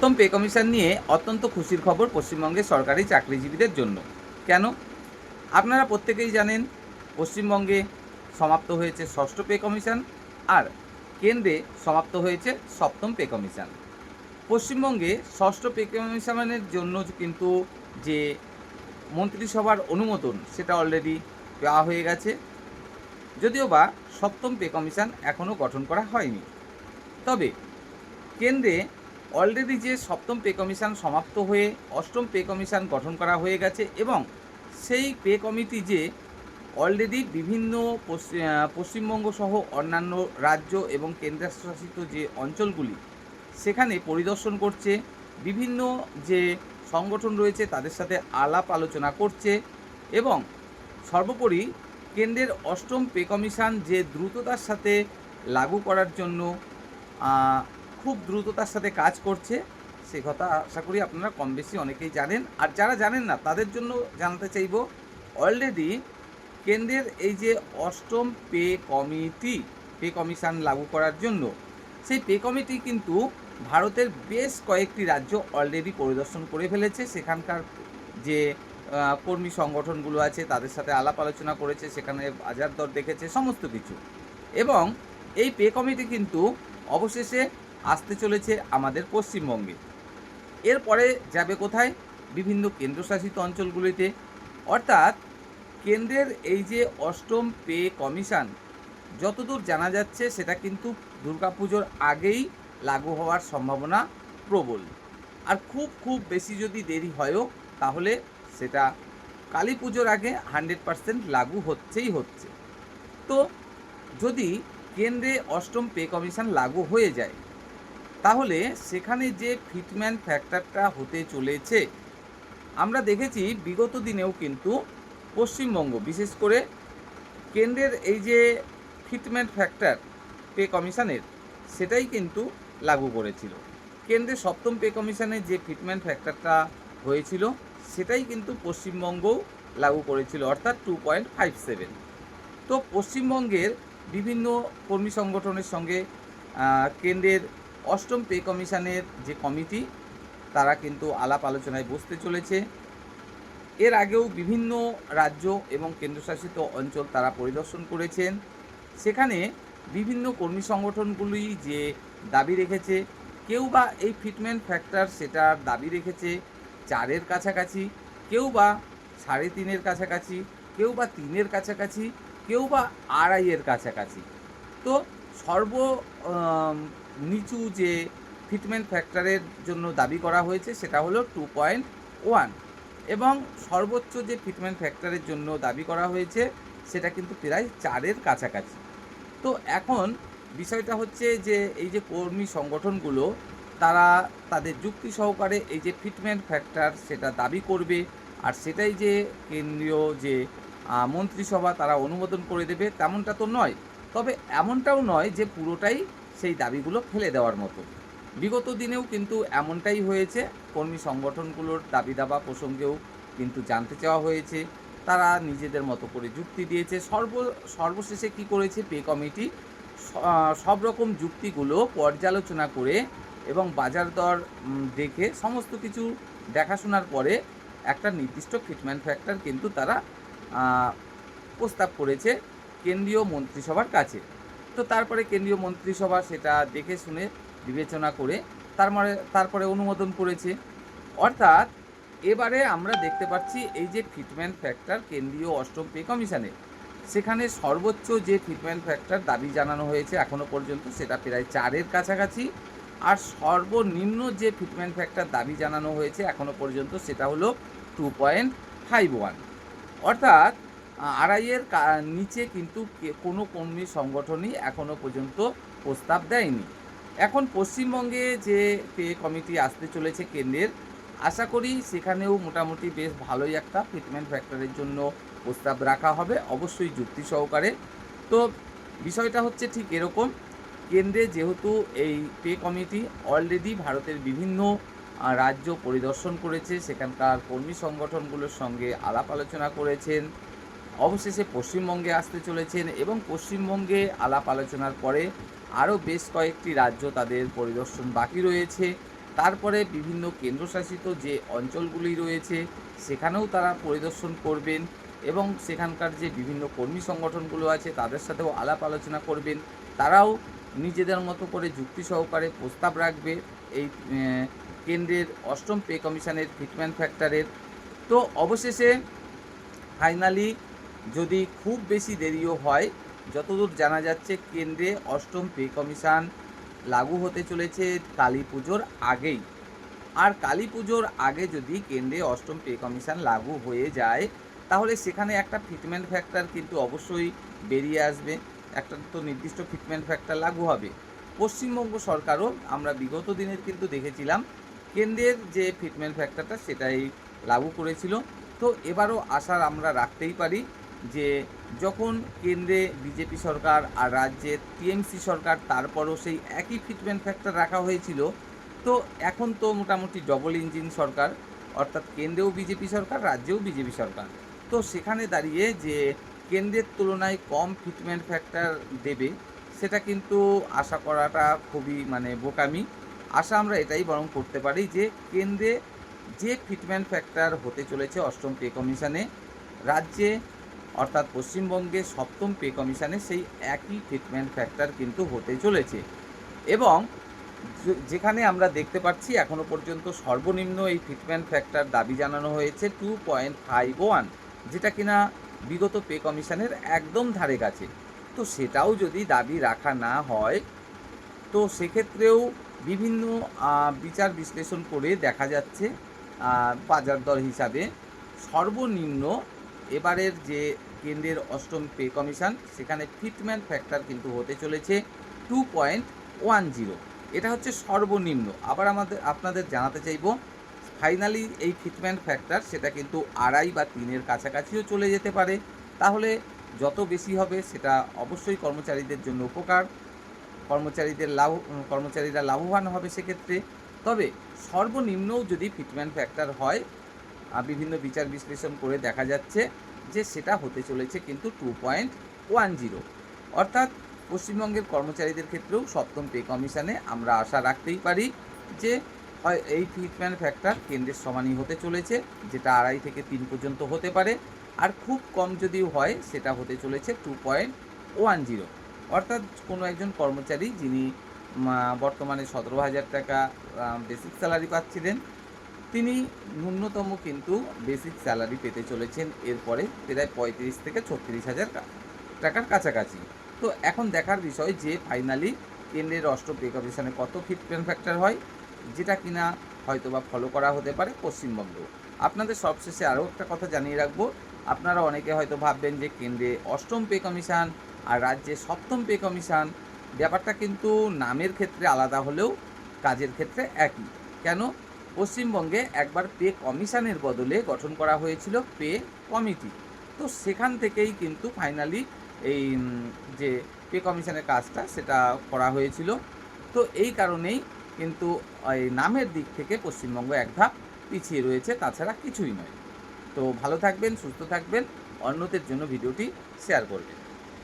সপ্তম pay commission নিয়ে অত্যন্ত খুশির খবর পশ্চিমবঙ্গের সরকারি চাকরিজীবীদের জন্য। কেন? আপনারা প্রত্যেকেই জানেন পশ্চিমবঙ্গে সমাপ্ত হয়েছে ষষ্ঠ পে কমিশন, আর কেন্দ্রে সমাপ্ত হয়েছে সপ্তম পে কমিশন। পশ্চিমবঙ্গে ষষ্ঠ পে কমিশনের জন্য কিন্তু যে মন্ত্রিসভার অনুমোদন সেটা অলরেডি দেওয়া হয়ে গেছে, যদিও বা সপ্তম পে কমিশন এখনও গঠন করা হয়নি। তবে কেন্দ্রে অলরেডি যে সপ্তম পে কমিশন সমাপ্ত হয়ে অষ্টম পে কমিশন গঠন করা হয়ে গেছে, এবং সেই পে কমিটি যে অলরেডি বিভিন্ন পশ্চিমবঙ্গ সহ অন্যান্য রাজ্য এবং কেন্দ্রশাসিত যে অঞ্চলগুলি সেখানে পরিদর্শন করছে, বিভিন্ন যে সংগঠন রয়েছে তাদের সাথে আলাপ আলোচনা করছে, এবং সর্বোপরি কেন্দ্রের অষ্টম পে কমিশন যে দ্রুততার সাথে লাগু করার জন্য খুব দ্রুততার সাথে কাজ করছে, সে কথা আশা করি আপনারা কম বেশি অনেকেই জানেন। আর যারা জানেন না তাদের জন্য জানাতে চাইব, অলরেডি কেন্দ্রের এই যে অষ্টম পে কমিশন লাগু করার জন্য, সেই পে কমিটি কিন্তু ভারতের বেশ কয়েকটি রাজ্য অলরেডি পরিদর্শন করে ফেলেছে। সেখানকার যে কর্মী সংগঠনগুলো আছে তাদের সাথে আলাপ আলোচনা করেছে, সেখানে বাজার দর দেখেছে, সমস্ত কিছু। এবং এই পে কমিটি কিন্তু অবশেষে আসতে চলেছে আমাদের পশ্চিমবঙ্গে। এরপরে যাবে কোথায়? বিভিন্ন কেন্দ্রশাসিত অঞ্চলগুলিতে। অর্থাৎ কেন্দ্রের এই যে অষ্টম পে কমিশন, যতদূর জানা যাচ্ছে সেটা কিন্তু দুর্গাপুজোর আগেই লাগু হওয়ার সম্ভাবনা প্রবল। আর খুব বেশি যদি দেরি হয়ও তাহলে সেটা কালী পুজোর আগে 100% লাগু হচ্ছে। তো যদি কেন্দ্রে অষ্টম পে কমিশন লাগু হয়ে যায়, তাহলে সেখানে যে ফিটমেন্ট ফ্যাক্টরটা হতে চলেছে, আমরা দেখেছি বিগত দিনেও কিন্তু পশ্চিমবঙ্গ বিশেষ করে কেন্দ্রের এই যে ফিটমেন্ট ফ্যাক্টর পে কমিশনের, সেটাই কিন্তু লাগু করেছিল। কেন্দ্রের সপ্তম পে কমিশনের যে ফিটমেন্ট ফ্যাক্টরটা হয়েছিল সেটাই কিন্তু পশ্চিমবঙ্গও লাগু করেছিল, অর্থাৎ 2.57। তো পশ্চিমবঙ্গের বিভিন্ন কর্মী সংগঠনের সঙ্গে কেন্দ্রের অষ্টম পে কমিশনের যে কমিটি, তারা কিন্তু আলাপ আলোচনায় বসতে চলেছে। এর আগেও বিভিন্ন রাজ্য এবং কেন্দ্রশাসিত অঞ্চল তারা পরিদর্শন করেছেন। সেখানে বিভিন্ন কর্মী সংগঠনগুলি যে দাবি রেখেছে, কেউ বা এই ফিটমেন্ট ফ্যাক্টর সেটার দাবি রেখেছে 4-এর কাছাকাছি, কেউ বা 3.5-এর কাছাকাছি, কেউ বা 3-এর কাছাকাছি, কেউ বা 2.5-এর কাছাকাছি। তো নিচু যে ফিটমেন্ট ফ্যাক্টরের জন্য দাবি করা হয়েছে সেটা হলো 2.1, এবং সর্বোচ্চ যে ফিটমেন্ট ফ্যাক্টরের জন্য দাবি করা হয়েছে সেটা কিন্তু প্রায় 4-এর কাছাকাছি। তো এখন বিষয়টা হচ্ছে যে এই যে কর্মী সংগঠনগুলো, তারা তাদের যুক্তি সহকারে এই যে ফিটমেন্ট ফ্যাক্টর সেটা দাবি করবে, আর সেটাই যে কেন্দ্রীয় যে মন্ত্রিসভা তারা অনুমোদন করে দেবে তেমনটা তো নয়। তবে এমনটাও নয় যে পুরোটাই সেই দাবিগুলো ফেলে দেওয়ার মতো। বিগত দিনেও কিন্তু এমনটাই হয়েছে। কর্মী সংগঠনগুলোর দাবি দাবা প্রসঙ্গেও কিন্তু জানতে চাওয়া হয়েছে, তারা নিজেদের মতো করে যুক্তি দিয়েছে। সর্বশেষে কি করেছে পে কমিটি? সব রকম যুক্তিগুলো পর্যালোচনা করে এবং বাজার দর দেখে সমস্ত কিছু দেখাশোনার পরে একটা নির্দিষ্ট ফিটমেন্ট ফ্যাক্টর কিন্তু তারা প্রস্তাব করেছে কেন্দ্রীয় মন্ত্রিসভার কাছে। তো তারপরে কেন্দ্রীয় মন্ত্রিসভা সেটা দেখে শুনে বিবেচনা করে তারপরে অনুমোদন করেছে। অর্থাৎ এবারে আমরা দেখতে পাচ্ছি এই যে ফিটমেন্ট ফ্যাক্টর কেন্দ্রীয় অষ্টম পে কমিশনে, সেখানে সর্বোচ্চ যে ফিটমেন্ট ফ্যাক্টর দাবি জানানো হয়েছে এখনও পর্যন্ত সেটা প্রায় 4-এর কাছাকাছি, আর সর্বনিম্ন যে ফিটমেন্ট ফ্যাক্টর দাবি জানানো হয়েছে এখনও পর্যন্ত সেটা হলো 2.51। অর্থাৎ 2.5-এর নিচে কিন্তু কোনো কর্মী সংগঠনই এখনও পর্যন্ত প্রস্তাব দেয়নি। এখন পশ্চিমবঙ্গে যে পে কমিটি আসতে চলেছে কেন্দ্রের, আশা করি সেখানেও মোটামুটি বেশ ভালোই একটা ফিটমেন্ট ফ্যাক্টরের জন্য প্রস্তাব রাখা হবে, অবশ্যই যুক্তি সহকারে। তো বিষয়টা হচ্ছে ঠিক এরকম, কেন্দ্রে যেহেতু এই পে কমিটি অলরেডি ভারতের বিভিন্ন রাজ্য পরিদর্শন করেছে, সেখানকার কর্মী সংগঠনগুলোর সঙ্গে আলাপ আলোচনা করেছেন, অবশেষে পশ্চিমবঙ্গে আসতে চলেছেন, এবং পশ্চিমবঙ্গে আলাপ আলোচনার পরে আরও বেশ কয়েকটি রাজ্য তাদের পরিদর্শন বাকি রয়েছে, তারপরে বিভিন্ন কেন্দ্রশাসিত যে অঞ্চলগুলি রয়েছে সেখানেও তারা পরিদর্শন করবেন এবং সেখানকার যে বিভিন্ন কর্মী সংগঠনগুলো আছে তাদের সাথেও আলাপ আলোচনা করবেন। তারাও নিজেদের মতো করে যুক্তি সহকারে প্রস্তাব রাখবে এই কেন্দ্রের অষ্টম পে কমিশনের ফিটমেন্ট ফ্যাক্টরের। তো অবশেষে ফাইনালি যদি খুব বেশি দেরিও হয়, যতদূর জানা যাচ্ছে কেন্দ্রে অষ্টম পে কমিশন লাগু হতে চলেছে কালী পুজোর আগেই। আর কালী পুজোর আগে যদি কেন্দ্রে অষ্টম পে কমিশন লাগু হয়ে যায় তাহলে সেখানে একটা ফিটমেন্ট ফ্যাক্টর কিন্তু অবশ্যই বেরিয়ে আসবে, একটা তো নির্দিষ্ট ফিটমেন্ট ফ্যাক্টর লাগু হবে। পশ্চিমবঙ্গ সরকারও আমরা বিগত দিনের কিন্তু দেখেছিলাম কেন্দ্রের যে ফিটমেন্ট ফ্যাক্টরটা সেটাই লাগু করেছিল। তো এবারও আশা আমরা রাখতেই পারি যে যখন কেন্দ্রে বিজেপি সরকার আর রাজ্যে টিএমসি সরকার তারপরও সেই একই ফিটমেন্ট ফ্যাক্টর রাখা হয়েছিল, তো এখন তো মোটামুটি ডবল ইঞ্জিন সরকার, অর্থাৎ কেন্দ্রেও বিজেপি সরকার রাজ্যেও বিজেপি সরকার। তো সেখানে দাঁড়িয়ে যে কেন্দ্রের তুলনায় কম ফিটমেন্ট ফ্যাক্টর দেবে সেটা কিন্তু আশা করাটা খুবই বোকামি। আশা আমরা এটাই বরং করতে পারি যে কেন্দ্রে যে ফিটমেন্ট ফ্যাক্টর হতে চলেছে অষ্টম পে কমিশনে, রাজ্যে অর্থাৎ পশ্চিমবঙ্গে সপ্তম পে কমিশনে সেই একই ফিটমেন্ট ফ্যাক্টর কিন্তু হতে চলেছে। এবং যেখানে আমরা দেখতে পাচ্ছি এখনও পর্যন্ত সর্বনিম্ন এই ফিটমেন্ট ফ্যাক্টর দাবি জানানো হয়েছে 2.51, যেটা কিনা বিগত পে কমিশনের একদম ধারে কাছে। তো সেটাও যদি দাবি রাখা না হয় তো সেক্ষেত্রেও বিভিন্ন বিচার বিশ্লেষণ করে দেখা যাচ্ছে বাজার দর হিসাবে সর্বনিম্ন এবারের যে কেন্দ্রের অষ্টম পে কমিশন সেখানে ফিটমেন্ট ফ্যাক্টর কিন্তু হতে চলেছে 2.10। এটা হচ্ছে সর্বনিম্ন। আবার আপনাদের জানাতে চাইব ফাইনালি এই ফিটমেন্ট ফ্যাক্টর সেটা কিন্তু 2.5 বা 3-এর কাছাকাছিও চলে যেতে পারে। তাহলে যত বেশি হবে সেটা অবশ্যই কর্মচারীদের জন্য উপকার, কর্মচারীরা লাভবান হবে সেক্ষেত্রে। তবে সর্বনিম্নও যদি ফিটমেন্ট ফ্যাক্টর হয় বিভিন্ন বিচার বিশ্লেষণ করে দেখা যাচ্ছে যে সেটা হতে চলেছে কিন্তু 2.10। অর্থাৎ পশ্চিমবঙ্গের কর্মচারীদের ক্ষেত্রেও সপ্তম পে কমিশনে আমরা আশা রাখতেই পারি যে হয় এই ফিটমেন্ট ফ্যাক্টর কেন্দ্রের সমানই হতে চলেছে, যেটা 2.5 থেকে 3 পর্যন্ত হতে পারে। আর খুব কম যদি হয় সেটা হতে চলেছে 2.10। অর্থাৎ কোনো একজন কর্মচারী যিনি বর্তমানে 17,000 টাকা বেসিক স্যালারি পাচ্ছিলেন, তিনি ন্যূনতম কিন্তু বেসিক স্যালারি পেতে চলেছেন এরপরে প্রায় 35 থেকে 36,000 টাকার কাছাকাছি। তো এখন দেখার বিষয় যে ফাইনালি কেন্দ্রের অষ্টম পে কমিশনে কত ফিটমেন্ট ফ্যাক্টর হয়, যেটা কিনা হয়তোবা ফলো করা হতে পারে পশ্চিমবঙ্গেও। আপনাদের সবশেষে আরও একটা কথা জানিয়ে রাখবো, আপনারা অনেকে হয়তো ভাববেন যে কেন্দ্রে অষ্টম পে কমিশন আর রাজ্যে সপ্তম পে কমিশন, ব্যাপারটা কিন্তু নামের ক্ষেত্রে আলাদা হলেও কাজের ক্ষেত্রে একই। কেন? পশ্চিমবঙ্গে একবার পে কমিশনের বদলে গঠন করা হয়েছিল পে কমিটি। তো সেখান থেকেই কিন্তু ফাইনালি এই যে পে কমিশনের কাজটা সেটা করা হয়েছিল। তো এই কারণেই কিন্তু এই নামের দিক থেকে পশ্চিমবঙ্গ এক ধাপ পিছিয়ে রয়েছে, তাছাড়া কিছুই নয়। তো ভালো থাকবেন, সুস্থ থাকবেন, অন্যদের জন্য ভিডিওটি শেয়ার করবেন।